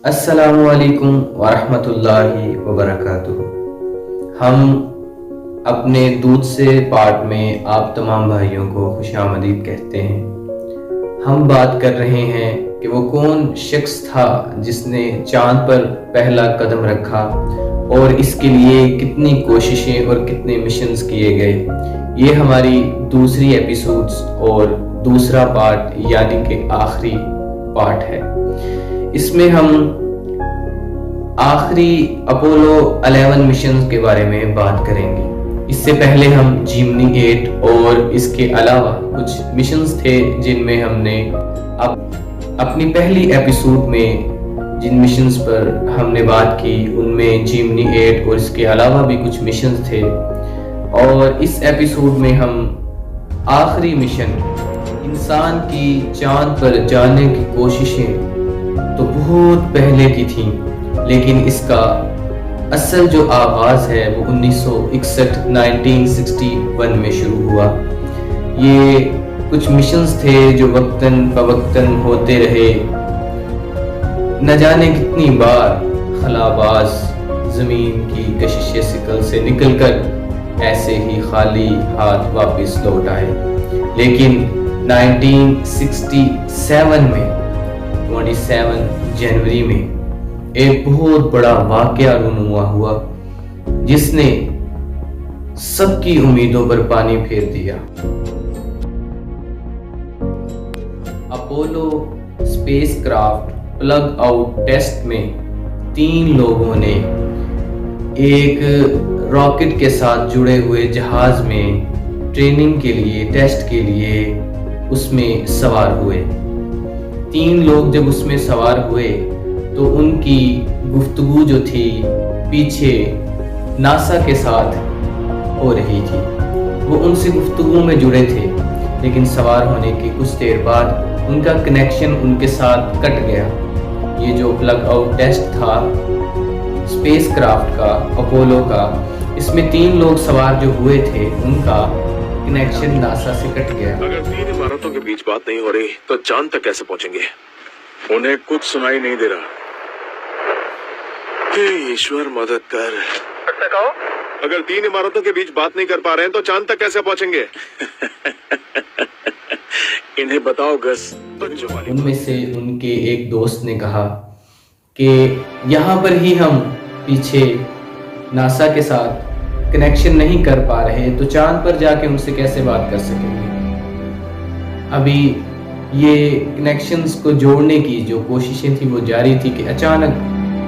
السلام علیکم ورحمۃ اللہ وبرکاتہ۔ ہم اپنے دودھ سے پارٹ میں آپ تمام بھائیوں کو خوش آمدید کہتے ہیں۔ ہم بات کر رہے ہیں کہ وہ کون شخص تھا جس نے چاند پر پہلا قدم رکھا اور اس کے لیے کتنی کوششیں اور کتنے مشنز کیے گئے۔ یہ ہماری دوسری ایپیسوڈز اور دوسرا پارٹ یعنی کہ آخری پارٹ ہے۔ اس میں ہم آخری اپولو 11 مشنز کے بارے میں بات کریں گے۔ اس سے پہلے ہم جیمنی 8 اور اس کے علاوہ کچھ مشنز تھے جن میں ہم نے اپنی پہلی ایپیسوڈ میں جن مشنز پر ہم نے بات کی ان میں جیمنی 8 اور اس کے علاوہ بھی کچھ مشنز تھے، اور اس ایپیسوڈ میں ہم آخری مشن انسان کی چاند پر جانے کی کوششیں تو بہت پہلے کی تھیں، لیکن اس کا اصل جو آغاز ہے وہ 1961 میں شروع ہوا۔ یہ کچھ مشنز تھے جو وقتاً فوقتاً ہوتے رہے، نہ جانے کتنی بار خلاباز زمین کی کشش ثقل سے نکل کر ایسے ہی خالی ہاتھ واپس لوٹ آئے، لیکن 1967 میں 27 جنوری میں ایک بہت بڑا واقعہ رونما ہوا جس نے سب کی امیدوں پر پانی پھیر دیا۔ Apollo space craft plug out test میں 3 لوگوں نے ایک راکٹ کے ساتھ جڑے ہوئے جہاز میں ٹریننگ کے لیے ٹیسٹ کے لیے اس میں سوار ہوئے۔ 3 لوگ جب اس میں سوار ہوئے تو ان کی گفتگو جو تھی پیچھے ناسا کے ساتھ ہو رہی تھی۔ وہ ان سے گفتگو میں جڑے تھے، لیکن سوار ہونے کی کچھ دیر بعد ان کا کنیکشن ان کے ساتھ کٹ گیا۔ یہ جو پلگ آؤٹ ٹیسٹ تھا اسپیس کرافٹ کا، اپولو کا، اس میں 3 لوگ سوار جو ہوئے تھے ان کا کنیکشن ناسا سے کٹ گیا۔ اگر 3 عمارتوں کے بیچ بات نہیں ہو رہی تو چاند تک کیسے پہنچیں گے؟ انہیں کچھ سنائی نہیں دے رہا۔ اے ایشور مدد کر۔ اگر 3 عمارتوں کے بیچ بات نہیں کر پا رہے ہیں تو چاند تک کیسے پہنچیں گے؟ انہیں بتاؤ گس۔ ان میں سے ان کے ایک دوست نے کہا کہ یہاں پر ہی ہم پیچھے ناسا کے ساتھ کنیکشن نہیں کر پا رہے تو چاند پر جا کے ان سے کیسے بات کر سکیں گے۔ ابھی یہ کنیکشنز کو جوڑنے کی جو کوششیں تھیں وہ جاری تھی کہ اچانک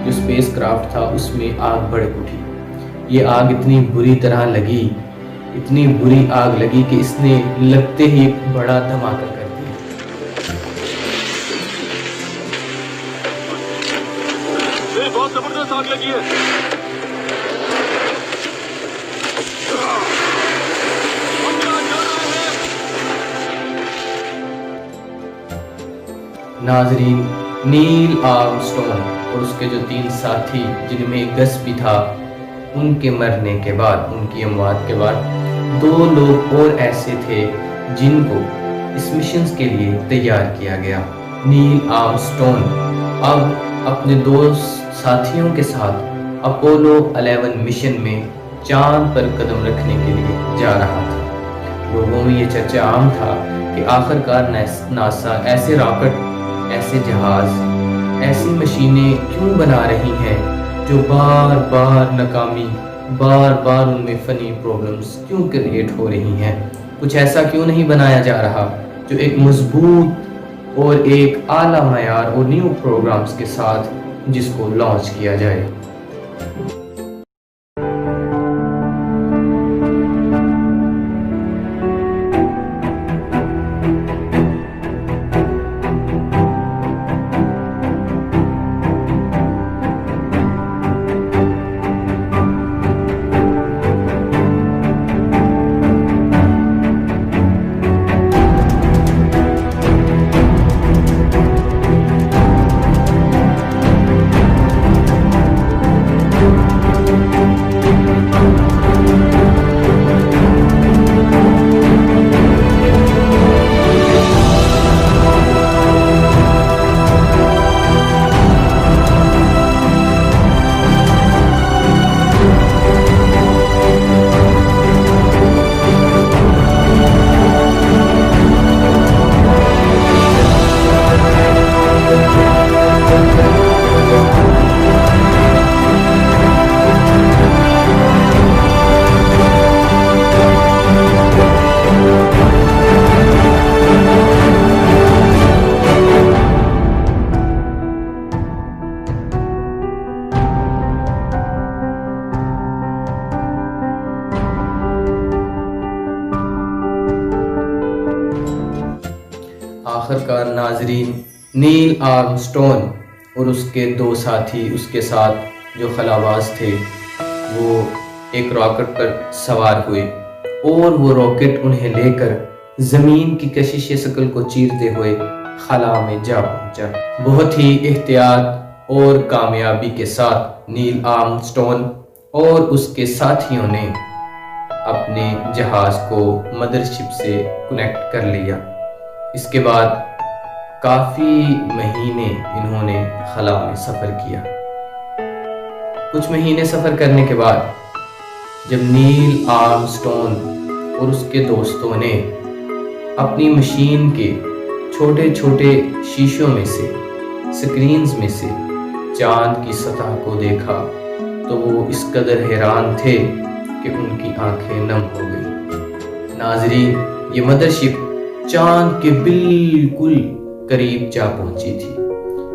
جو اسپیس کرافٹ تھا اس میں آگ بھڑک اٹھی۔ یہ آگ اتنی بری طرح لگی، اتنی بری آگ لگی کہ اس نے لگتے ہی بڑا دھماکہ کر دیا۔ بہت زبردست آگ لگی ہے۔ ناظرین، نیل آرمسٹرانگ اور اس کے جو 3 ساتھی جن میں گس بھی تھا، ان کے مرنے کے بعد، ان کی اموات کے بعد 2 لوگ اور ایسے تھے جن کو اس مشنز کے لیے تیار کیا گیا۔ نیل آرمسٹرانگ اب اپنے 2 ساتھیوں کے ساتھ اپولو 11 مشن میں چاند پر قدم رکھنے کے لیے جا رہا تھا۔ لوگوں میں یہ چرچا عام تھا کہ آخرکار ناسا ایسے راکٹ، ایسے جہاز، ایسی مشینیں کیوں بنا رہی ہیں جو بار بار ناکامی، بار بار ان میں فنی پرابلمز کیوں کریٹ ہو رہی ہیں؟ کچھ ایسا کیوں نہیں بنایا جا رہا جو ایک مضبوط اور ایک اعلیٰ معیار اور نیو پروگرامز کے ساتھ جس کو لانچ کیا جائے۔ کار ناظرین، نیل آرمسٹرانگ اور اس کے 2 ساتھی اس کے ساتھ جو خلاباز تھے وہ ایک راکٹ پر سوار ہوئے اور وہ راکٹ انہیں لے کر زمین کی کشش شکل کو چیرتے ہوئے خلا میں جا پہنچا۔ بہت ہی احتیاط اور کامیابی کے ساتھ نیل آرمسٹرانگ اور اس کے ساتھیوں نے اپنے جہاز کو مدرشپ سے کنیکٹ کر لیا۔ اس کے بعد کافی مہینے انہوں نے خلا میں سفر کیا۔ کچھ مہینے سفر کرنے کے بعد جب نیل آرمسٹرانگ اور اس کے دوستوں نے اپنی مشین کے چھوٹے چھوٹے شیشوں میں سے، سکرینز میں سے چاند کی سطح کو دیکھا تو وہ اس قدر حیران تھے کہ ان کی آنکھیں نم ہو گئی۔ ناظرین، یہ مدرشپ چاند کے بالکل قریب جا پہنچی تھی۔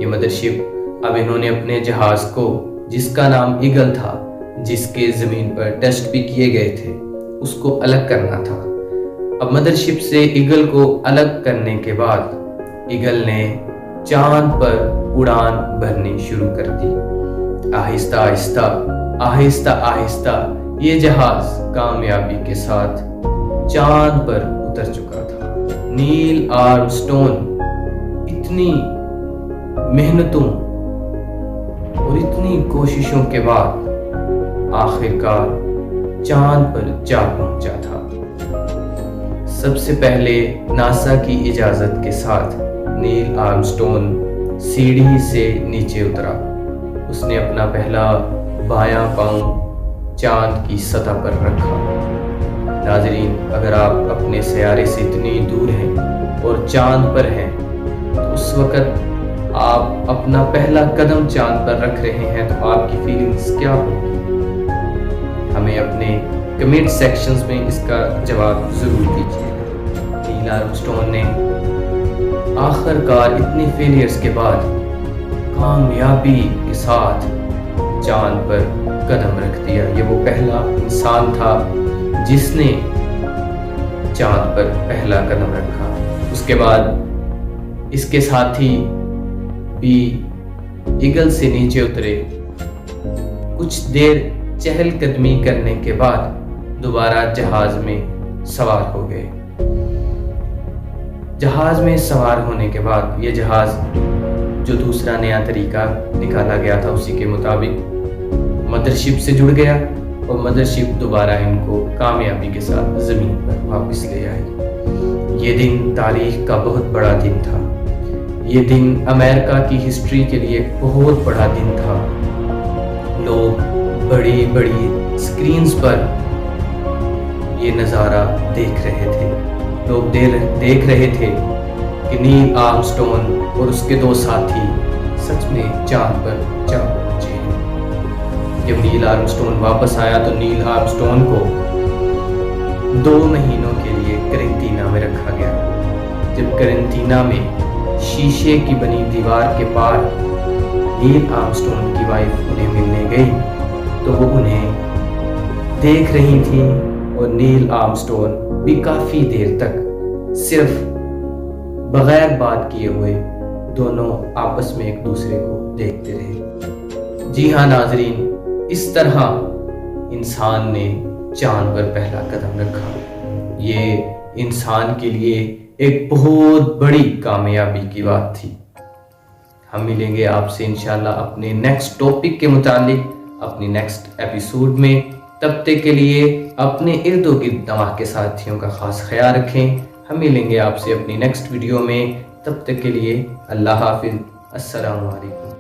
یہ مدرشپ اب انہوں نے اپنے جہاز کو، جس کا نام ایگل تھا، جس کے زمین پر ٹیسٹ بھی کیے گئے تھے، اس کو الگ کرنا تھا۔ اب مدرشپ سے ایگل کو الگ کرنے کے بعد ایگل نے چاند پر اڑان بھرنی شروع کر دی۔ آہستہ آہستہ آہستہ آہستہ یہ جہاز کامیابی کے ساتھ چاند پر اتر چکا تھا۔ نیل آرمسٹرانگ اتنی محنتوں اور اتنی کوششوں کے بعد آخرکار چاند پر جا پہنچا تھا۔ سب سے پہلے ناسا کی اجازت کے ساتھ نیل آرمسٹرانگ سیڑھی سے نیچے اترا۔ اس نے اپنا پہلا بایاں پاؤں چاند کی سطح پر رکھا۔ ناظرین، اگر آپ اپنے سیارے سے اتنی دور ہیں اور چاند پر ہیں تو اس وقت آپ اپنا پہلا قدم چاند پر رکھ رہے ہیں تو آپ کی فیلنگز کیا ہوگی؟ ہمیں اپنے کمنٹ سیکشنز میں اس کا جواب ضرور دیجیے گا۔ نیل آرمسٹرانگ نے آخر کار اتنے فیلیئرز کے بعد کامیابی کے ساتھ چاند پر قدم رکھ دیا۔ یہ وہ پہلا انسان تھا جس نے چاند پر پہلا قدم رکھا۔ اس کے بعد اس کے ساتھی بھی ایگل سے نیچے اترے۔ کچھ دیر چہل قدمی کرنے کے بعد دوبارہ جہاز میں سوار ہو گئے۔ جہاز میں سوار ہونے کے بعد یہ جہاز جو دوسرا نیا طریقہ نکالا گیا تھا اسی کے مطابق مدرشپ سے جڑ گیا اور مدرشپ دوبارہ ان کو کامیابی کے ساتھ زمین پر واپس لے آئی۔ یہ دن تاریخ کا بہت بڑا دن تھا۔ یہ دن امریکہ کی ہسٹری کے لیے بہت بڑا دن تھا۔ لوگ بڑی بڑی سکرینز پر یہ نظارہ دیکھ رہے تھے۔ لوگ دیکھ رہے تھے کہ نیل آرمسٹرانگ اور اس کے 2 ساتھی سچ میں چاند پر جا پہنچے ہیں۔ جب نیل آرمسٹرانگ واپس آیا تو نیل آرمسٹرانگ کو 2 مہینوں کے لیے قرنطینہ میں رکھا گیا۔ جب قرنطینہ میں شیشے کی بنی دیوار کے پار نیل آرمسٹرانگ کی وائف انہیں ملنے گئی تو وہ انہیں دیکھ رہی تھیں اور نیل آرمسٹرانگ بھی کافی دیر تک صرف بغیر بات کیے ہوئے دونوں آپس میں ایک دوسرے کو دیکھتے رہے۔ جی ہاں ناظرین، اس طرح انسان نے چاند پر پہلا قدم رکھا۔ یہ انسان کے لیے ایک بہت بڑی کامیابی کی بات تھی۔ ہم ملیں گے آپ سے انشاءاللہ اپنے نیکسٹ ٹاپک کے متعلق اپنی نیکسٹ ایپیسوڈ میں۔ تب تک کے لیے اپنے ارد و گرد تمام کے ساتھیوں کا خاص خیال رکھیں۔ ہم ملیں گے آپ سے اپنی نیکسٹ ویڈیو میں۔ تب تک کے لیے اللہ حافظ، السلام علیکم۔